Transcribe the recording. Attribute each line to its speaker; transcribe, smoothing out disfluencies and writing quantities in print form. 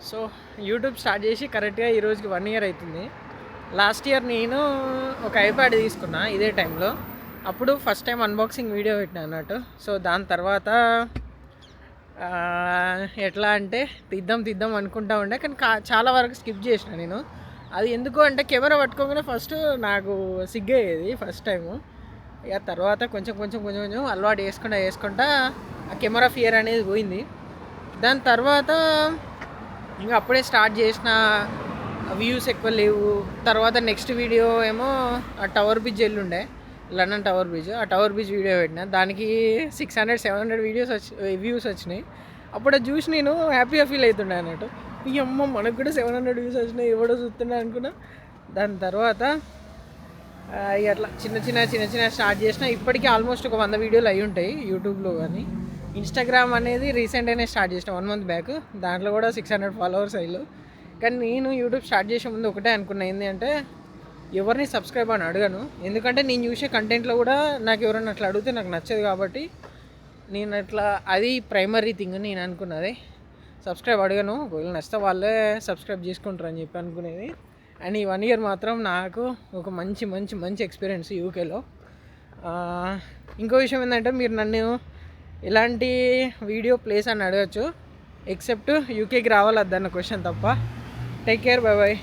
Speaker 1: So YouTube start చేసి కరెక్ట్గా ఈ రోజుకి 1 ఇయర్ అవుతుంది. లాస్ట్ ఇయర్ నేను ఒక ఐప్యాడ్ తీసుకున్నా ఇదే టైంలో. అప్పుడు ఫస్ట్ టైం అన్బాక్సింగ్ వీడియో పెట్టినా అన్నట్టు. సో దాని తర్వాత ఎట్లా అంటే తీద్దాం అనుకుంటా ఉండే, కానీ చాలా వరకు స్కిప్ చేసిన నేను. అది ఎందుకు అంటే కెమెరా పట్టుకోగానే ఫస్ట్ నాకు సిగ్గయ్యేది ఫస్ట్ టైము. ఇక తర్వాత కొంచెం అలవాటు చేసుకుంటా ఆ కెమెరా ఫియర్ అనేది పోయింది. దాని తర్వాత ఇంకా అప్పుడే స్టార్ట్ చేసిన, వ్యూస్ ఎక్కువ లేవు. తర్వాత నెక్స్ట్ వీడియో ఏమో ఆ టవర్ బ్రిడ్జ్ వెళ్ళుండే, లండన్ టవర్ బ్రిడ్జ్. ఆ టవర్ బ్రిడ్జ్ వీడియో పెట్టిన, దానికి 600-700 వ్యూస్ వచ్చినాయి. అప్పుడు అది చూసి నేను హ్యాపీగా ఫీల్ అవుతుండే అన్నట్టు. ఈ అమ్మ మనకు కూడా 700 వ్యూస్ వచ్చినాయి, ఎవడో చూస్తున్నా అనుకున్నా. దాని తర్వాత అట్లా చిన్న స్టార్ట్ చేసిన. ఇప్పటికీ ఆల్మోస్ట్ ఒక 100 వీడియోలు అయి ఉంటాయి యూట్యూబ్లో. కానీ ఇన్స్టాగ్రామ్ అనేది రీసెంట్గానే స్టార్ట్ చేసిన 1 మంత్ బ్యాక్. దాంట్లో కూడా 600 ఫాలోవర్స్ అయ్యారు. కానీ నేను యూట్యూబ్ స్టార్ట్ చేసే ముందు ఒకటే అనుకున్నా, ఏంటి అంటే ఎవరిని సబ్స్క్రైబ్ అని అడగను. ఎందుకంటే నేను చూసే కంటెంట్లో కూడా నాకు ఎవరైనా అట్లా అడిగితే నాకు నచ్చదు. కాబట్టి నేను అట్లా, అది ప్రైమరీ థింగ్ నేను అనుకున్నది. సబ్స్క్రైబ్ అడగను, ఒకవేళ నచ్చితే వాళ్ళే సబ్స్క్రైబ్ చేసుకుంటారు అని చెప్పి అనుకునేది. అండ్ ఈ 1 ఇయర్ మాత్రం నాకు ఒక మంచి ఎక్స్పీరియన్స్ యూకేలో. ఇంకో విషయం ఏంటంటే, మీరు నన్ను ఎలాంటి వీడియో ప్లేస్ అని అడగచ్చు, ఎక్సెప్ట్ యూకేకి రావాలద్దన్న క్వశ్చన్ తప్ప. Take care, bye bye.